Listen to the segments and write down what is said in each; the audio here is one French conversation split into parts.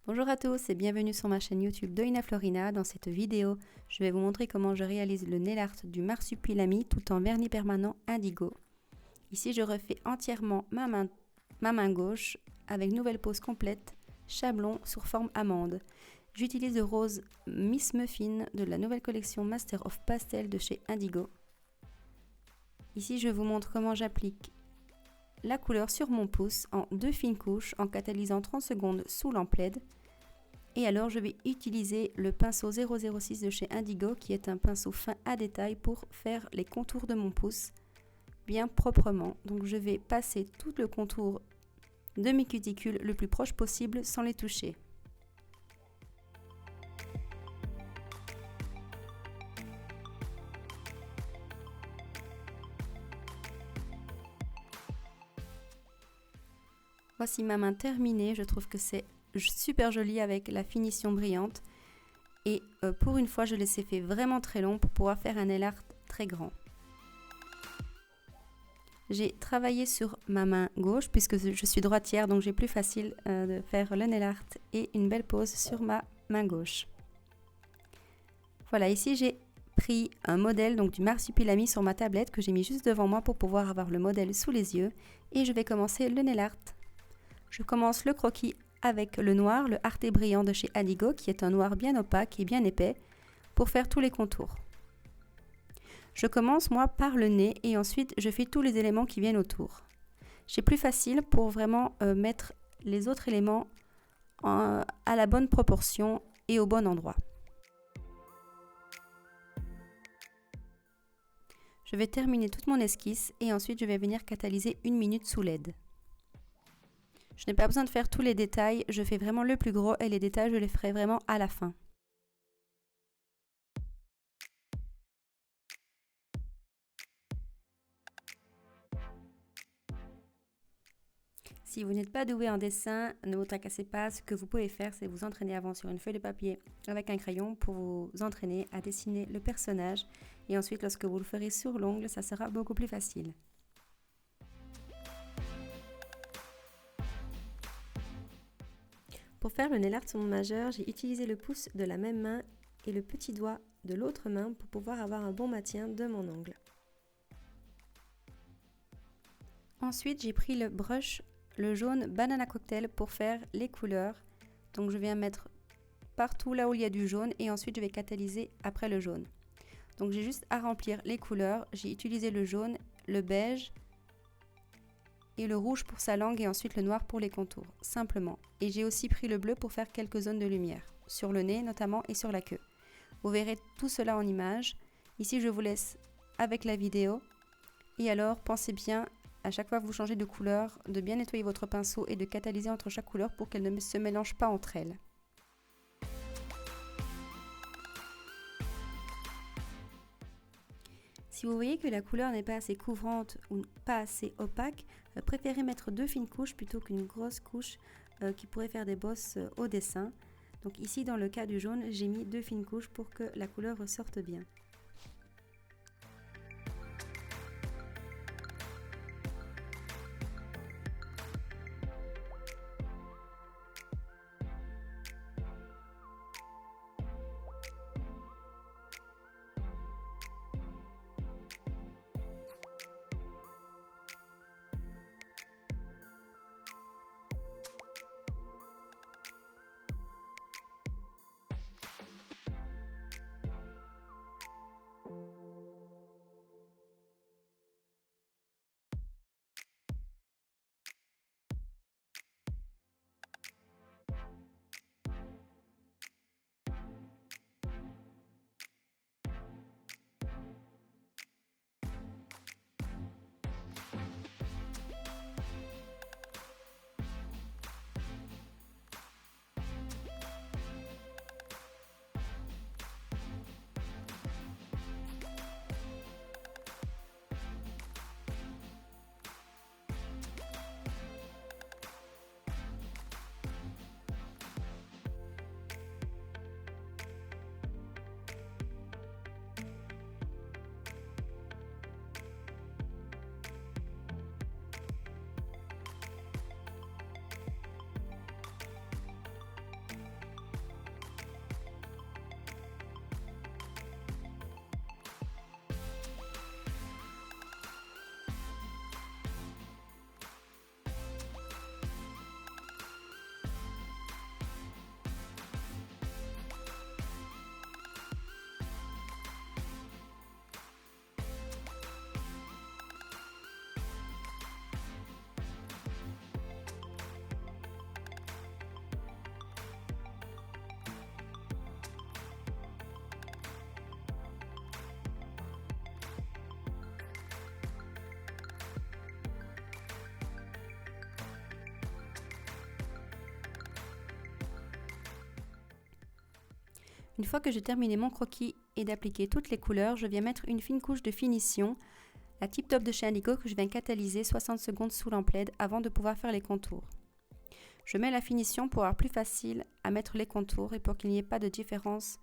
Bonjour à tous et bienvenue sur ma chaîne YouTube Doina Florina. Dans cette vidéo, je vais vous montrer comment je réalise le nail art du marsupilami tout en vernis permanent indigo. Ici, je refais entièrement ma main gauche avec nouvelle pose complète, chablon sur forme amande. J'utilise le rose Miss Muffin de la nouvelle collection Master of Pastel de chez Indigo. Ici, je vous montre comment j'applique la couleur sur mon pouce en deux fines couches en catalysant 30 secondes sous lampe LED. Et alors je vais utiliser le pinceau 006 de chez Indigo qui est un pinceau fin à détail pour faire les contours de mon pouce bien proprement. Donc je vais passer tout le contour de mes cuticules le plus proche possible sans les toucher. Voici ma main terminée, je trouve que c'est super joli avec la finition brillante. Et pour une fois, je l'ai fait vraiment très long pour pouvoir faire un nail art très grand. J'ai travaillé sur ma main gauche puisque je suis droitière, donc j'ai plus facile de faire le nail art et une belle pose sur ma main gauche. Voilà, ici j'ai pris un modèle donc du marsupilami sur ma tablette que j'ai mis juste devant moi pour pouvoir avoir le modèle sous les yeux et je vais commencer le nail art. Je commence le croquis avec le noir, le Arte Brillant de chez Indigo, qui est un noir bien opaque et bien épais, pour faire tous les contours. Je commence moi par le nez et ensuite je fais tous les éléments qui viennent autour. C'est plus facile pour vraiment mettre les autres éléments à la bonne proportion et au bon endroit. Je vais terminer toute mon esquisse et ensuite je vais venir catalyser 1 minute sous LED. Je n'ai pas besoin de faire tous les détails, je fais vraiment le plus gros et les détails je les ferai vraiment à la fin. Si vous n'êtes pas doué en dessin, ne vous tracassez pas. Ce que vous pouvez faire, c'est vous entraîner avant sur une feuille de papier avec un crayon pour vous entraîner à dessiner le personnage. Et ensuite, lorsque vous le ferez sur l'ongle, ça sera beaucoup plus facile. Pour faire le nail art sur mon majeur, j'ai utilisé le pouce de la même main et le petit doigt de l'autre main pour pouvoir avoir un bon maintien de mon ongle. Ensuite, j'ai pris le brush, le jaune Banana Cocktail pour faire les couleurs. Donc je viens mettre partout là où il y a du jaune et ensuite je vais catalyser après le jaune. Donc j'ai juste à remplir les couleurs. J'ai utilisé le jaune, le beige et le rouge pour sa langue et ensuite le noir pour les contours, simplement. Et j'ai aussi pris le bleu pour faire quelques zones de lumière, sur le nez notamment et sur la queue. Vous verrez tout cela en image. Ici je vous laisse avec la vidéo. Et alors pensez bien, à chaque fois que vous changez de couleur, de bien nettoyer votre pinceau et de catalyser entre chaque couleur pour qu'elles ne se mélangent pas entre elles. Si vous voyez que la couleur n'est pas assez couvrante ou pas assez opaque, préférez mettre 2 fines couches plutôt qu'une grosse couche qui pourrait faire des bosses au dessin. Donc ici dans le cas du jaune, j'ai mis 2 fines couches pour que la couleur ressorte bien. Une fois que j'ai terminé mon croquis et d'appliquer toutes les couleurs, je viens mettre une fine couche de finition, la Tip Top de chez Indigo que je viens catalyser 60 secondes sous lampe LED avant de pouvoir faire les contours. Je mets la finition pour avoir plus facile à mettre les contours et pour qu'il n'y ait pas de différence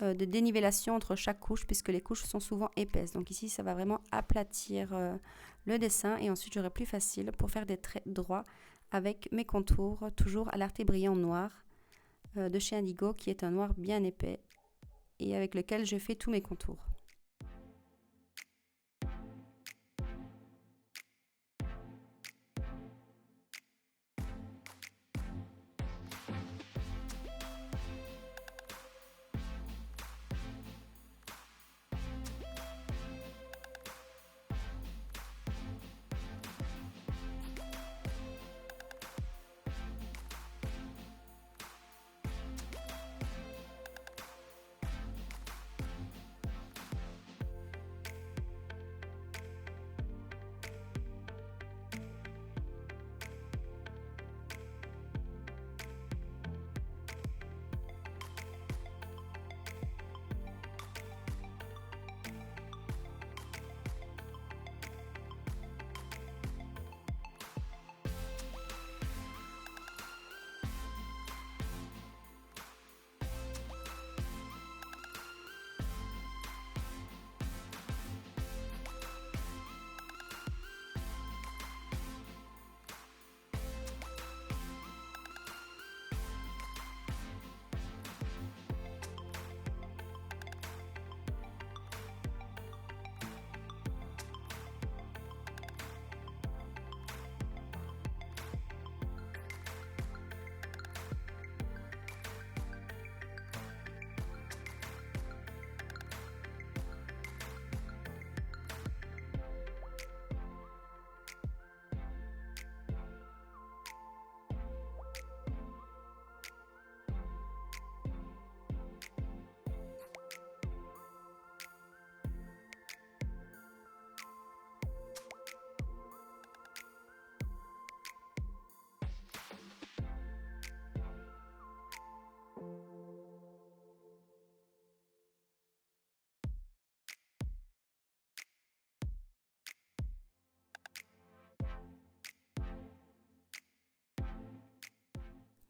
de dénivellation entre chaque couche puisque les couches sont souvent épaisses. Donc ici, ça va vraiment aplatir le dessin et ensuite j'aurai plus facile pour faire des traits droits avec mes contours, toujours à l'Arte Brillant noir de chez Indigo qui est un noir bien épais et avec lequel je fais tous mes contours.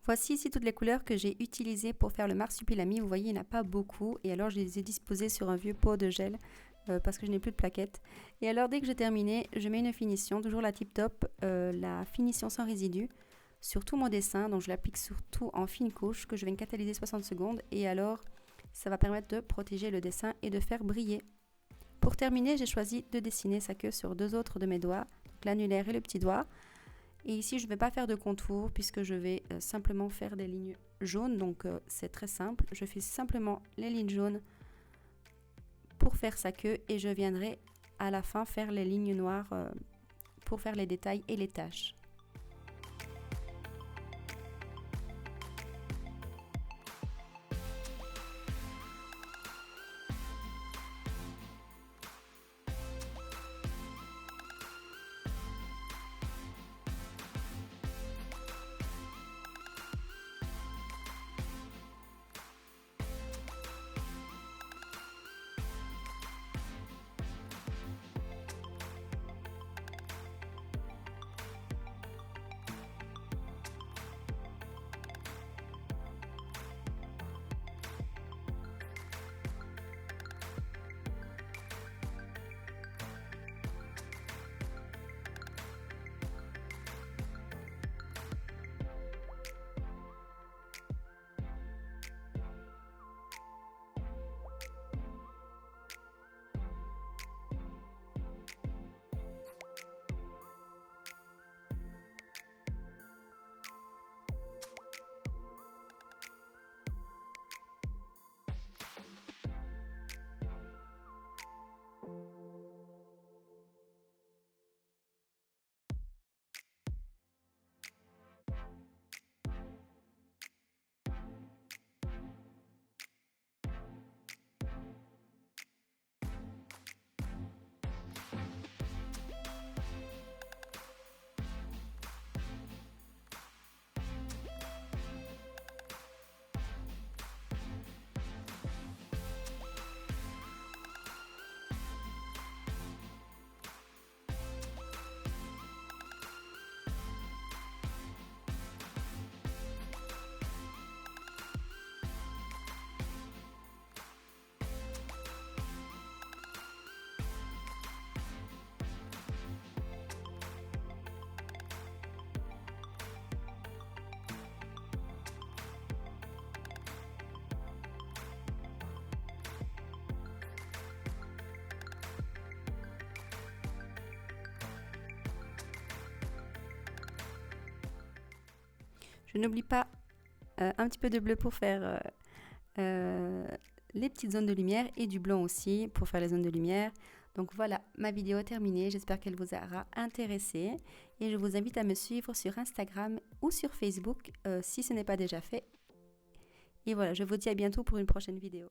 Voici ici toutes les couleurs que j'ai utilisées pour faire le marsupilami. Vous voyez, il n'y en a pas beaucoup. Et alors, je les ai disposées sur un vieux pot de gel parce que je n'ai plus de plaquettes. Et alors, dès que j'ai terminé, je mets une finition, toujours la Tip Top, la finition sans résidu, sur tout mon dessin. Donc, je l'applique surtout en fine couche que je vais catalyser 60 secondes. Et alors, ça va permettre de protéger le dessin et de faire briller. Pour terminer, j'ai choisi de dessiner sa queue sur deux autres de mes doigts, l'annulaire et le petit doigt. Et ici, je ne vais pas faire de contour puisque je vais simplement faire des lignes jaunes. Donc, c'est très simple. Je fais simplement les lignes jaunes pour faire sa queue et je viendrai à la fin faire les lignes noires pour faire les détails et les taches. Je n'oublie pas un petit peu de bleu pour faire les petites zones de lumière et du blanc aussi pour faire les zones de lumière. Donc voilà, ma vidéo est terminée. J'espère qu'elle vous aura intéressé et je vous invite à me suivre sur Instagram ou sur Facebook si ce n'est pas déjà fait. Et voilà, je vous dis à bientôt pour une prochaine vidéo.